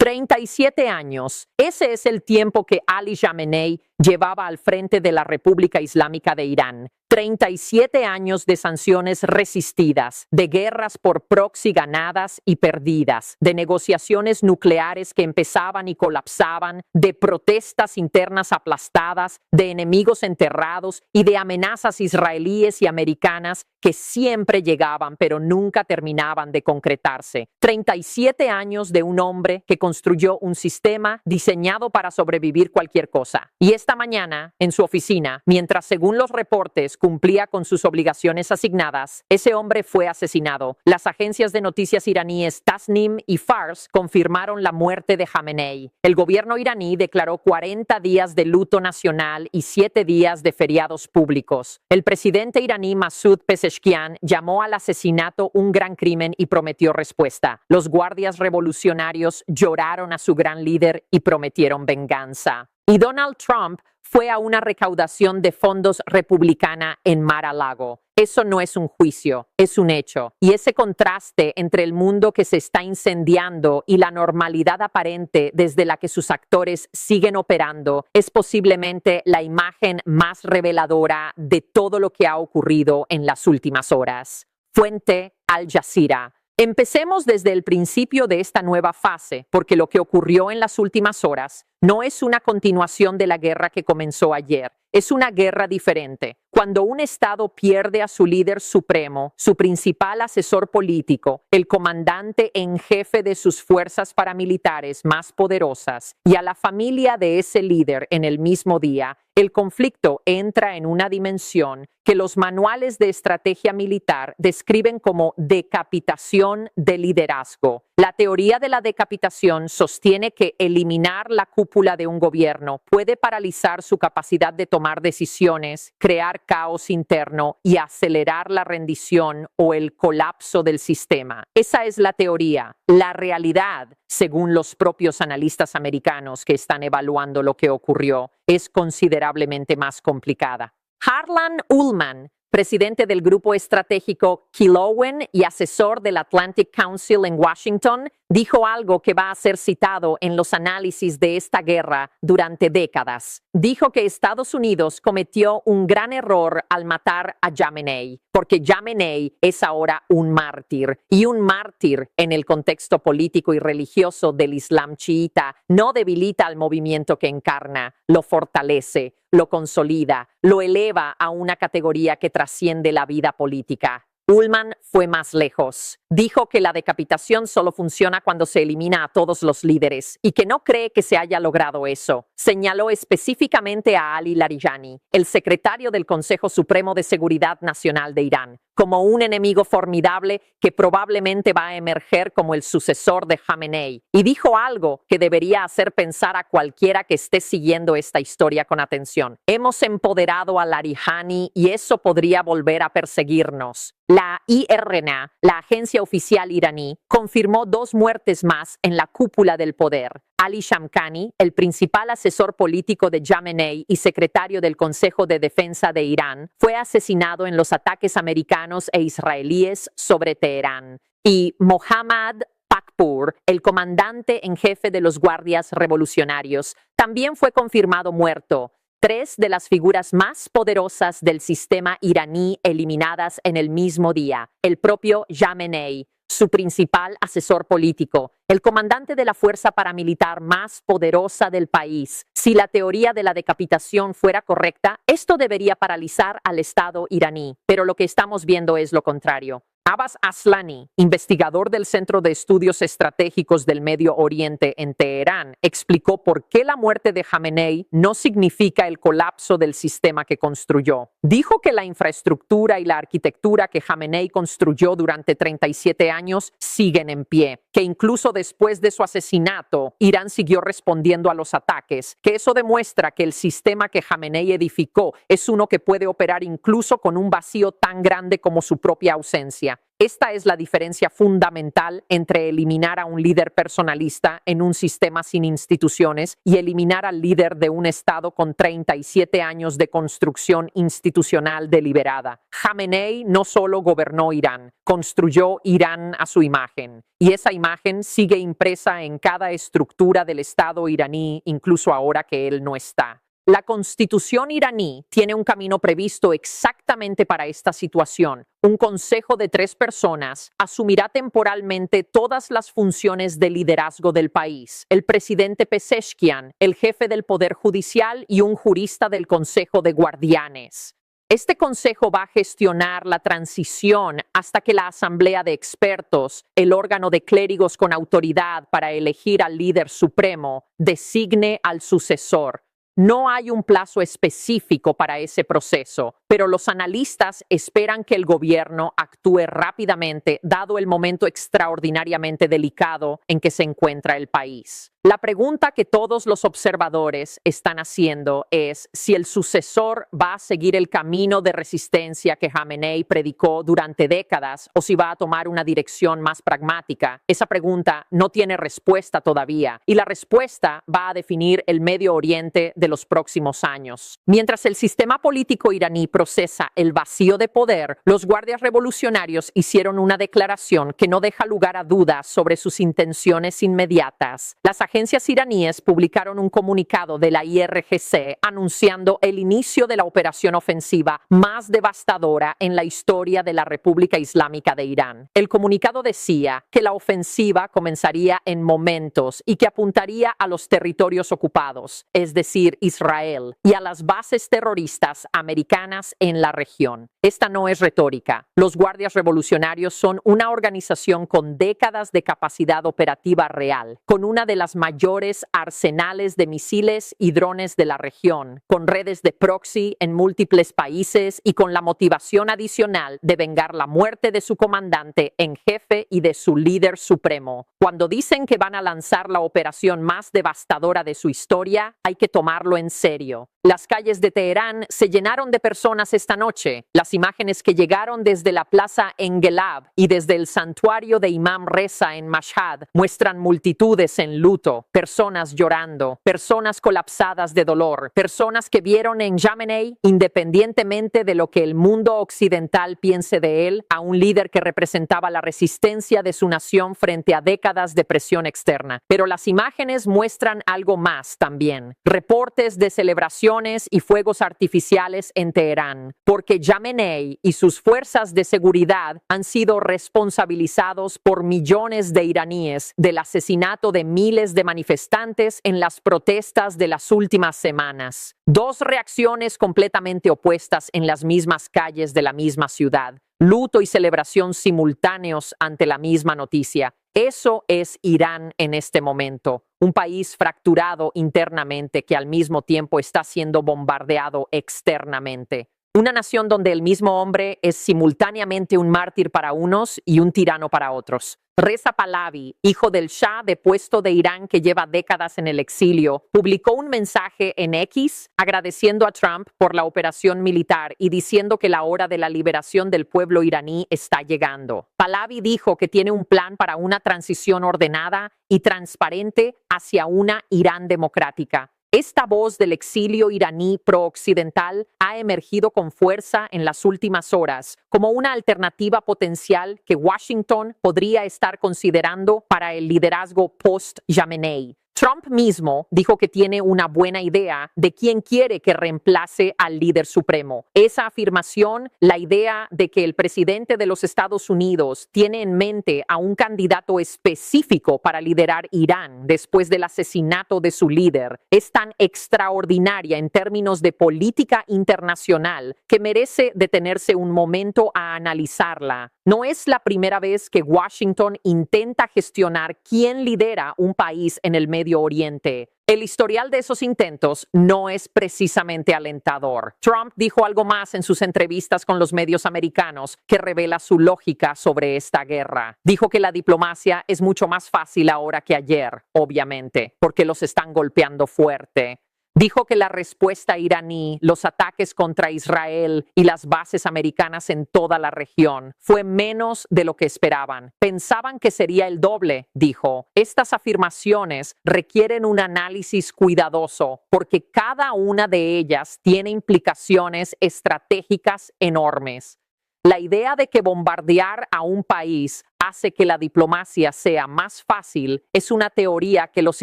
37 años. Ese es el tiempo que Ali Khamenei llevaba al frente de la República Islámica de Irán. 37 años de sanciones resistidas, de guerras por proxy ganadas y perdidas, de negociaciones nucleares que empezaban y colapsaban, de protestas internas aplastadas, de enemigos enterrados y de amenazas israelíes y americanas que siempre llegaban pero nunca terminaban de concretarse. 37 años de un hombre que construyó un sistema diseñado para sobrevivir cualquier cosa. Y esta mañana, en su oficina, mientras según los reportes cumplía con sus obligaciones asignadas, ese hombre fue asesinado. Las agencias de noticias iraníes Tasnim y Fars confirmaron la muerte de Khamenei. El gobierno iraní declaró 40 días de luto nacional y 7 días de feriados públicos. El presidente iraní Masoud Pezeshkian llamó al asesinato un gran crimen y prometió respuesta. Los guardias revolucionarios lloraron a su gran líder y prometieron venganza. Y Donald Trump fue a una recaudación de fondos republicana en Mar-a-Lago. Eso no es un juicio, es un hecho. Y ese contraste entre el mundo que se está incendiando y la normalidad aparente desde la que sus actores siguen operando es posiblemente la imagen más reveladora de todo lo que ha ocurrido en las últimas horas. Fuente Al Jazeera. Empecemos desde el principio de esta nueva fase, porque lo que ocurrió en las últimas horas no es una continuación de la guerra que comenzó ayer. Es una guerra diferente. Cuando un Estado pierde a su líder supremo, su principal asesor político, el comandante en jefe de sus fuerzas paramilitares más poderosas y a la familia de ese líder en el mismo día, el conflicto entra en una dimensión que los manuales de estrategia militar describen como decapitación de liderazgo. La teoría de la decapitación sostiene que eliminar la cúpula de un gobierno puede paralizar su capacidad de tomar decisiones, crear caos interno y acelerar la rendición o el colapso del sistema. Esa es la teoría. La realidad, según los propios analistas americanos que están evaluando lo que ocurrió, es considerablemente más complicada. Harlan Ullman, presidente del grupo estratégico Killowen y asesor del Atlantic Council en Washington, dijo algo que va a ser citado en los análisis de esta guerra durante décadas. Dijo que Estados Unidos cometió un gran error al matar a Khamenei, porque Khamenei es ahora un mártir. Y un mártir, en el contexto político y religioso del Islam chiita, no debilita al movimiento que encarna, lo fortalece, lo consolida, lo eleva a una categoría que trasciende la vida política. Ullman fue más lejos. Dijo que la decapitación solo funciona cuando se elimina a todos los líderes y que no cree que se haya logrado eso. Señaló específicamente a Ali Larijani, el secretario del Consejo Supremo de Seguridad Nacional de Irán, como un enemigo formidable que probablemente va a emerger como el sucesor de Khamenei. Y dijo algo que debería hacer pensar a cualquiera que esté siguiendo esta historia con atención. Hemos empoderado a Larijani y eso podría volver a perseguirnos. La IRNA, la agencia oficial iraní, confirmó 2 muertes más en la cúpula del poder. Ali Shamkhani, el principal asesor político de Khamenei y secretario del Consejo de Defensa de Irán, fue asesinado en los ataques americanos e israelíes sobre Teherán. Y Mohammad Pakpur, el comandante en jefe de los guardias revolucionarios, también fue confirmado muerto. 3 de las figuras más poderosas del sistema iraní eliminadas en el mismo día. El propio Khamenei, su principal asesor político, el comandante de la fuerza paramilitar más poderosa del país. Si la teoría de la decapitación fuera correcta, esto debería paralizar al Estado iraní. Pero lo que estamos viendo es lo contrario. Abbas Aslani, investigador del Centro de Estudios Estratégicos del Medio Oriente en Teherán, explicó por qué la muerte de Khamenei no significa el colapso del sistema que construyó. Dijo que la infraestructura y la arquitectura que Khamenei construyó durante 37 años siguen en pie, que incluso después de su asesinato, Irán siguió respondiendo a los ataques, que eso demuestra que el sistema que Khamenei edificó es uno que puede operar incluso con un vacío tan grande como su propia ausencia. Esta es la diferencia fundamental entre eliminar a un líder personalista en un sistema sin instituciones y eliminar al líder de un Estado con 37 años de construcción institucional deliberada. Jamenei no solo gobernó Irán, construyó Irán a su imagen. Y esa imagen sigue impresa en cada estructura del Estado iraní, incluso ahora que él no está. La constitución iraní tiene un camino previsto exactamente para esta situación. Un consejo de 3 personas asumirá temporalmente todas las funciones de liderazgo del país. El presidente Pezeshkian, el jefe del Poder Judicial y un jurista del Consejo de Guardianes. Este consejo va a gestionar la transición hasta que la Asamblea de Expertos, el órgano de clérigos con autoridad para elegir al líder supremo, designe al sucesor. No hay un plazo específico para ese proceso, pero los analistas esperan que el gobierno actúe rápidamente, dado el momento extraordinariamente delicado en que se encuentra el país. La pregunta que todos los observadores están haciendo es si el sucesor va a seguir el camino de resistencia que Jamenei predicó durante décadas o si va a tomar una dirección más pragmática. Esa pregunta no tiene respuesta todavía y la respuesta va a definir el Medio Oriente de los próximos años. Mientras el sistema político iraní procesa el vacío de poder, los guardias revolucionarios hicieron una declaración que no deja lugar a dudas sobre sus intenciones inmediatas. Las agencias iraníes publicaron un comunicado de la IRGC anunciando el inicio de la operación ofensiva más devastadora en la historia de la República Islámica de Irán. El comunicado decía que la ofensiva comenzaría en momentos y que apuntaría a los territorios ocupados, es decir, Israel, y a las bases terroristas americanas en la región. Esta no es retórica. Los guardias revolucionarios son una organización con décadas de capacidad operativa real, con una de las mayores arsenales de misiles y drones de la región, con redes de proxy en múltiples países y con la motivación adicional de vengar la muerte de su comandante en jefe y de su líder supremo. Cuando dicen que van a lanzar la operación más devastadora de su historia, hay que tomarlo en serio. Las calles de Teherán se llenaron de personas esta noche. Las imágenes que llegaron desde la plaza Engelab y desde el santuario de Imam Reza en Mashhad muestran multitudes en luto, personas llorando, personas colapsadas de dolor, personas que vieron en Jamenei, independientemente de lo que el mundo occidental piense de él, a un líder que representaba la resistencia de su nación frente a décadas de presión externa. Pero las imágenes muestran algo más también. Reportes de celebración y fuegos artificiales en Teherán, porque Jamenei y sus fuerzas de seguridad han sido responsabilizados por millones de iraníes del asesinato de miles de manifestantes en las protestas de las últimas semanas. 2 reacciones completamente opuestas en las mismas calles de la misma ciudad. Luto y celebración simultáneos ante la misma noticia. Eso es Irán en este momento, un país fracturado internamente que al mismo tiempo está siendo bombardeado externamente. Una nación donde el mismo hombre es simultáneamente un mártir para unos y un tirano para otros. Reza Pahlavi, hijo del Shah depuesto de Irán que lleva décadas en el exilio, publicó un mensaje en X agradeciendo a Trump por la operación militar y diciendo que la hora de la liberación del pueblo iraní está llegando. Pahlavi dijo que tiene un plan para una transición ordenada y transparente hacia una Irán democrática. Esta voz del exilio iraní pro-occidental ha emergido con fuerza en las últimas horas como una alternativa potencial que Washington podría estar considerando para el liderazgo post-Jamenei. Trump mismo dijo que tiene una buena idea de quién quiere que reemplace al líder supremo. Esa afirmación, la idea de que el presidente de los Estados Unidos tiene en mente a un candidato específico para liderar Irán después del asesinato de su líder, es tan extraordinaria en términos de política internacional que merece detenerse un momento a analizarla. No es la primera vez que Washington intenta gestionar quién lidera un país en el Medio Oriente. El historial de esos intentos no es precisamente alentador. Trump dijo algo más en sus entrevistas con los medios americanos que revela su lógica sobre esta guerra. Dijo que la diplomacia es mucho más fácil ahora que ayer, obviamente, porque los están golpeando fuerte. Dijo que la respuesta iraní, los ataques contra Israel y las bases americanas en toda la región fue menos de lo que esperaban. Pensaban que sería el doble, dijo. Estas afirmaciones requieren un análisis cuidadoso porque cada una de ellas tiene implicaciones estratégicas enormes. La idea de que bombardear a un país hace que la diplomacia sea más fácil es una teoría que los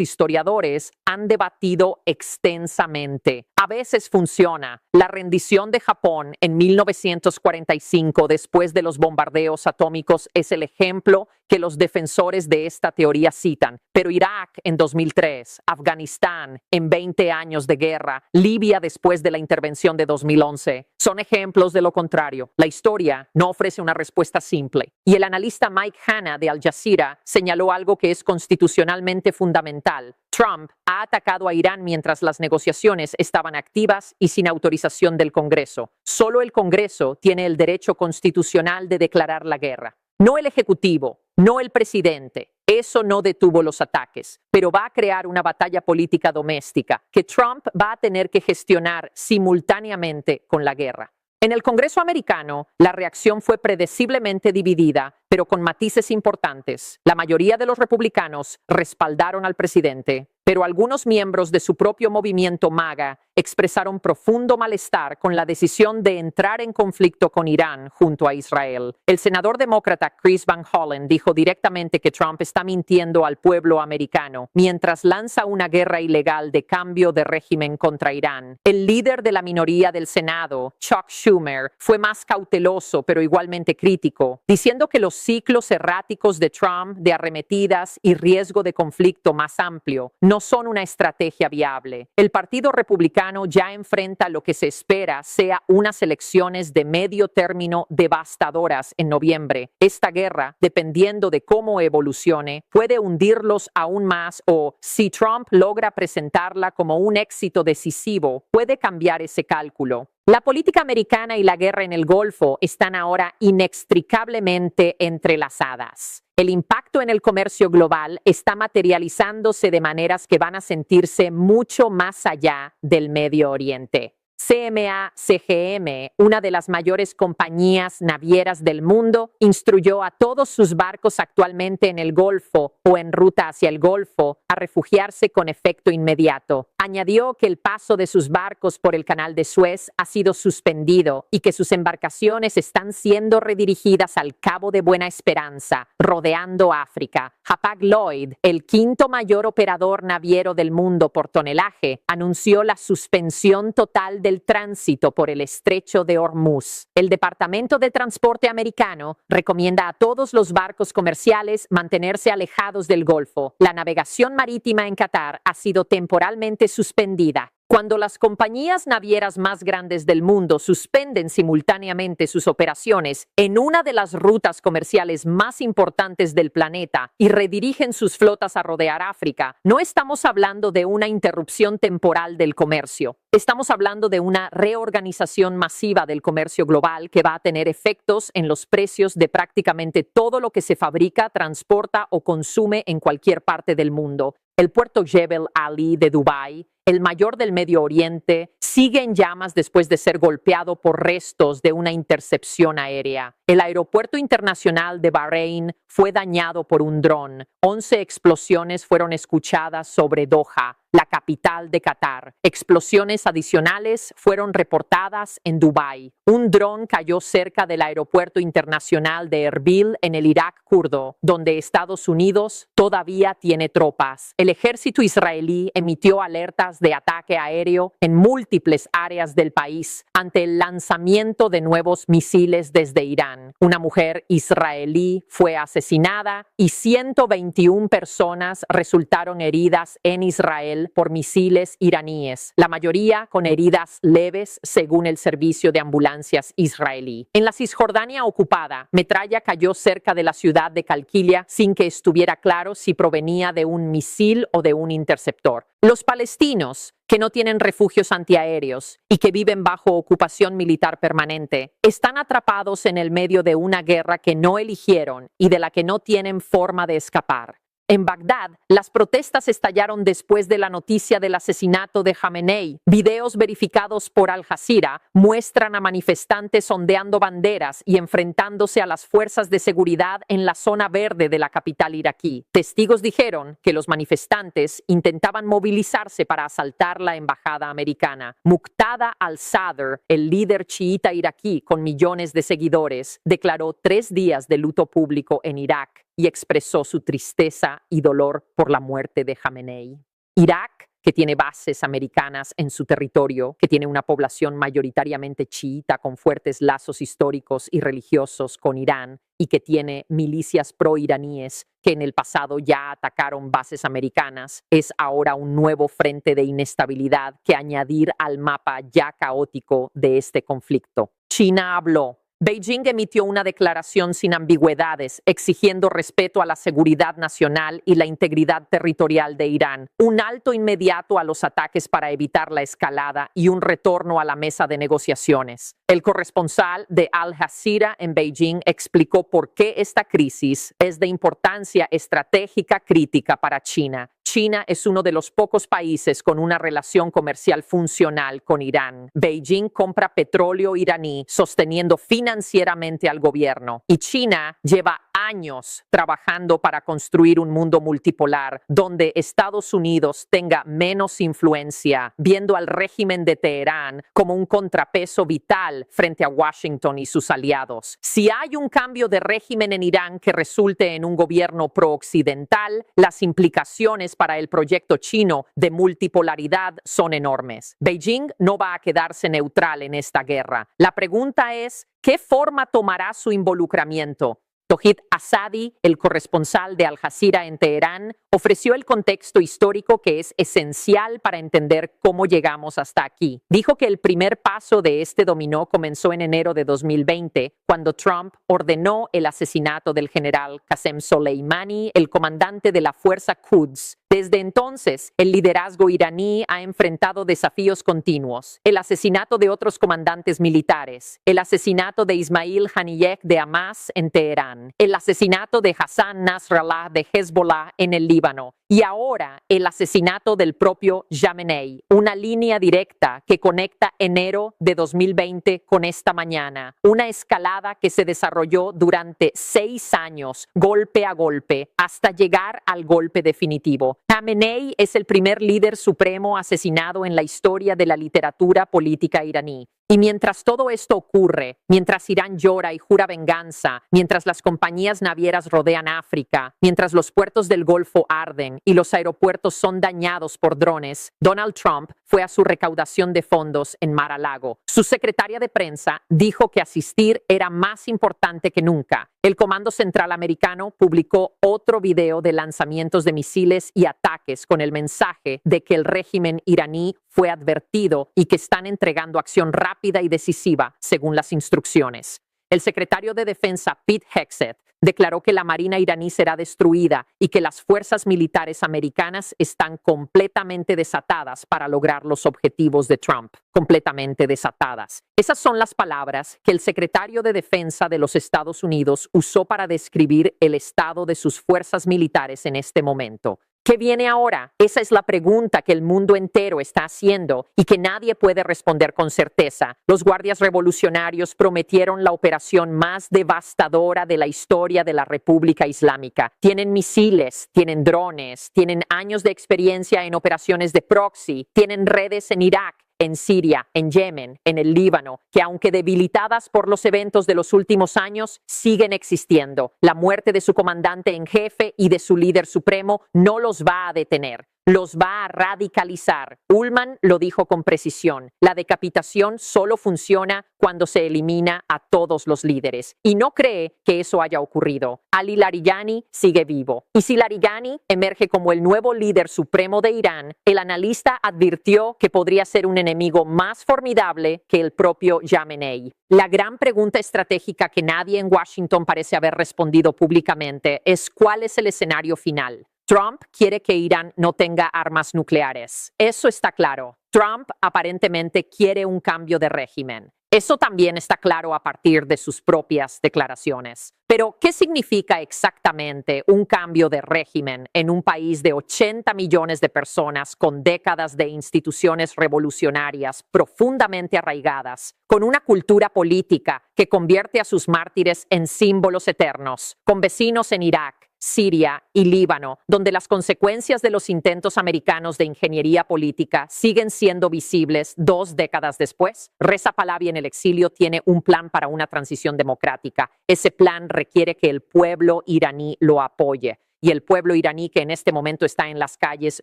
historiadores han debatido extensamente. A veces funciona. La rendición de Japón en 1945 después de los bombardeos atómicos es el ejemplo que los defensores de esta teoría citan. Pero Irak en 2003, Afganistán en 20 años de guerra, Libia después de la intervención de 2011, son ejemplos de lo contrario. La historia no ofrece una respuesta simple. Y el analista Mike Hanna de Al Jazeera señaló algo que es constitucionalmente fundamental. Trump ha atacado a Irán mientras las negociaciones estaban activas y sin autorización del Congreso. Solo el Congreso tiene el derecho constitucional de declarar la guerra. No el Ejecutivo, no el presidente. Eso no detuvo los ataques, pero va a crear una batalla política doméstica que Trump va a tener que gestionar simultáneamente con la guerra. En el Congreso americano, la reacción fue predeciblemente dividida, pero con matices importantes. La mayoría de los republicanos respaldaron al presidente, pero algunos miembros de su propio movimiento MAGA expresaron profundo malestar con la decisión de entrar en conflicto con Irán junto a Israel. El senador demócrata Chris Van Hollen dijo directamente que Trump está mintiendo al pueblo americano mientras lanza una guerra ilegal de cambio de régimen contra Irán. El líder de la minoría del Senado, Chuck Schumer, fue más cauteloso pero igualmente crítico, diciendo que los ciclos erráticos de Trump de arremetidas y riesgo de conflicto más amplio no son una estrategia viable. El Partido Republicano ya enfrenta lo que se espera sea unas elecciones de medio término devastadoras en noviembre. Esta guerra, dependiendo de cómo evolucione, puede hundirlos aún más o, si Trump logra presentarla como un éxito decisivo, puede cambiar ese cálculo. La política americana y la guerra en el Golfo están ahora inextricablemente entrelazadas. El impacto en el comercio global está materializándose de maneras que van a sentirse mucho más allá del Medio Oriente. CMA-CGM, una de las mayores compañías navieras del mundo, instruyó a todos sus barcos actualmente en el Golfo o en ruta hacia el Golfo a refugiarse con efecto inmediato. Añadió que el paso de sus barcos por el Canal de Suez ha sido suspendido y que sus embarcaciones están siendo redirigidas al Cabo de Buena Esperanza, rodeando África. Hapag-Lloyd, el quinto mayor operador naviero del mundo por tonelaje, anunció la suspensión total del tránsito por el estrecho de Hormuz. El Departamento de Transporte americano recomienda a todos los barcos comerciales mantenerse alejados del Golfo. La navegación marítima en Qatar ha sido temporalmente suspendida. Cuando las compañías navieras más grandes del mundo suspenden simultáneamente sus operaciones en una de las rutas comerciales más importantes del planeta y redirigen sus flotas a rodear África, no estamos hablando de una interrupción temporal del comercio. Estamos hablando de una reorganización masiva del comercio global que va a tener efectos en los precios de prácticamente todo lo que se fabrica, transporta o consume en cualquier parte del mundo. El puerto Jebel Ali de Dubái, el mayor del Medio Oriente, sigue en llamas después de ser golpeado por restos de una intercepción aérea. El aeropuerto internacional de Bahrein fue dañado por un dron. 11 explosiones fueron escuchadas sobre Doha, la capital de Qatar. Explosiones adicionales fueron reportadas en Dubái. Un dron cayó cerca del aeropuerto internacional de Erbil en el Irak kurdo, donde Estados Unidos todavía tiene tropas. El ejército israelí emitió alertas de ataque aéreo en múltiples áreas del país ante el lanzamiento de nuevos misiles desde Irán. Una mujer israelí fue asesinada y 121 personas resultaron heridas en Israel por misiles iraníes, la mayoría con heridas leves según el servicio de ambulancias israelí. En la Cisjordania ocupada, metralla cayó cerca de la ciudad de Calquilia sin que estuviera claro si provenía de un misil o de un interceptor. Los palestinos, que no tienen refugios antiaéreos y que viven bajo ocupación militar permanente, están atrapados en el medio de una guerra que no eligieron y de la que no tienen forma de escapar. En Bagdad, las protestas estallaron después de la noticia del asesinato de Jamenei. Videos verificados por Al Jazeera muestran a manifestantes ondeando banderas y enfrentándose a las fuerzas de seguridad en la zona verde de la capital iraquí. Testigos dijeron que los manifestantes intentaban movilizarse para asaltar la embajada americana. Muqtada al-Sadr, el líder chiita iraquí con millones de seguidores, declaró 3 días de luto público en Irak y expresó su tristeza y dolor por la muerte de Jamenei. Irak, que tiene bases americanas en su territorio, que tiene una población mayoritariamente chiita con fuertes lazos históricos y religiosos con Irán y que tiene milicias pro-iraníes que en el pasado ya atacaron bases americanas, es ahora un nuevo frente de inestabilidad que añadir al mapa ya caótico de este conflicto. China habló. Beijing emitió una declaración sin ambigüedades, exigiendo respeto a la seguridad nacional y la integridad territorial de Irán, un alto inmediato a los ataques para evitar la escalada y un retorno a la mesa de negociaciones. El corresponsal de Al Jazeera en Beijing explicó por qué esta crisis es de importancia estratégica crítica para China. China es uno de los pocos países con una relación comercial funcional con Irán. Beijing compra petróleo iraní, sosteniendo financieramente al gobierno. Y China lleva años trabajando para construir un mundo multipolar donde Estados Unidos tenga menos influencia, viendo al régimen de Teherán como un contrapeso vital frente a Washington y sus aliados. Si hay un cambio de régimen en Irán que resulte en un gobierno pro-occidental, las implicaciones para el proyecto chino de multipolaridad son enormes. Beijing no va a quedarse neutral en esta guerra. La pregunta es, ¿qué forma tomará su involucramiento? Tauhid Asadi, el corresponsal de Al Jazeera en Teherán, ofreció el contexto histórico que es esencial para entender cómo llegamos hasta aquí. Dijo que el primer paso de este dominó comenzó en enero de 2020, cuando Trump ordenó el asesinato del general Qasem Soleimani, el comandante de la fuerza Quds. Desde entonces, el liderazgo iraní ha enfrentado desafíos continuos. El asesinato de otros comandantes militares, el asesinato de Ismail Haniyeh de Hamas en Teherán, el asesinato de Hassan Nasrallah de Hezbollah en el Líbano y ahora el asesinato del propio Jamenei, una línea directa que conecta enero de 2020 con esta mañana, una escalada que se desarrolló durante 6 años, golpe a golpe, hasta llegar al golpe definitivo. Jamenei es el primer líder supremo asesinado en la historia de la literatura política iraní. Y mientras todo esto ocurre, mientras Irán llora y jura venganza, mientras las compañías navieras rodean África, mientras los puertos del Golfo arden y los aeropuertos son dañados por drones, Donald Trump fue a su recaudación de fondos en Mar-a-Lago. Su secretaria de prensa dijo que asistir era más importante que nunca. El Comando Central Americano publicó otro video de lanzamientos de misiles y ataques con el mensaje de que el régimen iraní fue advertido y que están entregando acción rápida y decisiva según las instrucciones. El secretario de Defensa Pete Hegseth declaró que la Marina iraní será destruida y que las fuerzas militares americanas están completamente desatadas para lograr los objetivos de Trump. Completamente desatadas. Esas son las palabras que el secretario de Defensa de los Estados Unidos usó para describir el estado de sus fuerzas militares en este momento. ¿Qué viene ahora? Esa es la pregunta que el mundo entero está haciendo y que nadie puede responder con certeza. Los guardias revolucionarios prometieron la operación más devastadora de la historia de la República Islámica. Tienen misiles, tienen drones, tienen años de experiencia en operaciones de proxy, tienen redes en Irak, en Siria, en Yemen, en el Líbano, que aunque debilitadas por los eventos de los últimos años, siguen existiendo. La muerte de su comandante en jefe y de su líder supremo no los va a detener. Los va a radicalizar. Ullman lo dijo con precisión. La decapitación solo funciona cuando se elimina a todos los líderes. Y no cree que eso haya ocurrido. Ali Larijani sigue vivo. Y si Larijani emerge como el nuevo líder supremo de Irán, el analista advirtió que podría ser un enemigo más formidable que el propio Jamenei. La gran pregunta estratégica que nadie en Washington parece haber respondido públicamente es ¿cuál es el escenario final? Trump quiere que Irán no tenga armas nucleares. Eso está claro. Trump aparentemente quiere un cambio de régimen. Eso también está claro a partir de sus propias declaraciones. Pero, ¿qué significa exactamente un cambio de régimen en un país de 80 millones de personas con décadas de instituciones revolucionarias profundamente arraigadas, con una cultura política que convierte a sus mártires en símbolos eternos, con vecinos en Irak, Siria y Líbano, donde las consecuencias de los intentos americanos de ingeniería política siguen siendo visibles 2 décadas después? Reza Pahlavi en el exilio tiene un plan para una transición democrática. Ese plan requiere que el pueblo iraní lo apoye. Y el pueblo iraní que en este momento está en las calles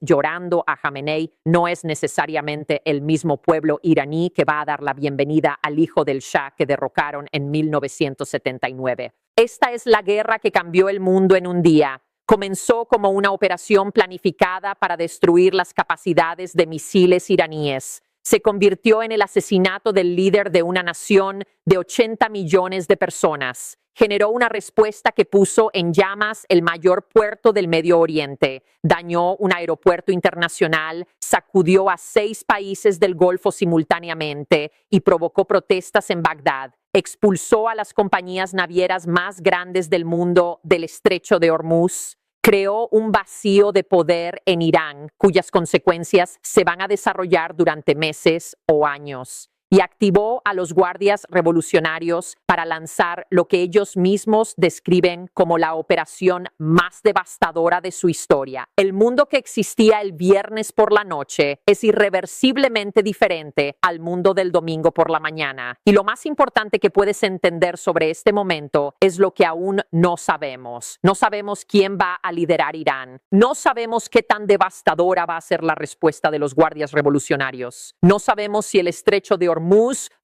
llorando a Jamenei no es necesariamente el mismo pueblo iraní que va a dar la bienvenida al hijo del Shah que derrocaron en 1979. Esta es la guerra que cambió el mundo en un día. Comenzó como una operación planificada para destruir las capacidades de misiles iraníes. Se convirtió en el asesinato del líder de una nación de 80 millones de personas. Generó una respuesta que puso en llamas el mayor puerto del Medio Oriente, dañó un aeropuerto internacional, sacudió a 6 países del Golfo simultáneamente y provocó protestas en Bagdad. Expulsó a las compañías navieras más grandes del mundo del estrecho de Hormuz. Creó un vacío de poder en Irán, cuyas consecuencias se van a desarrollar durante meses o años. Y activó a los guardias revolucionarios para lanzar lo que ellos mismos describen como la operación más devastadora de su historia. El mundo que existía el viernes por la noche es irreversiblemente diferente al mundo del domingo por la mañana. Y lo más importante que puedes entender sobre este momento es lo que aún no sabemos. No sabemos quién va a liderar Irán. No sabemos qué tan devastadora va a ser la respuesta de los guardias revolucionarios. No sabemos si el estrecho de Hormuz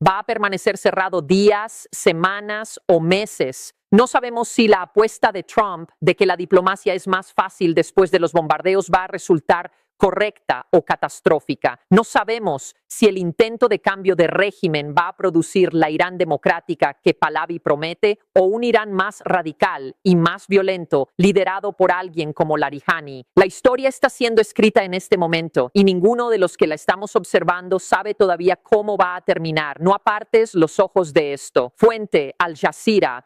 va a permanecer cerrado días, semanas o meses. No sabemos si la apuesta de Trump de que la diplomacia es más fácil después de los bombardeos va a resultar correcta o catastrófica. No sabemos si el intento de cambio de régimen va a producir la Irán democrática que Pahlavi promete o un Irán más radical y más violento liderado por alguien como Larijani. La historia está siendo escrita en este momento y ninguno de los que la estamos observando sabe todavía cómo va a terminar. No apartes los ojos de esto. Fuente: Al Jazeera.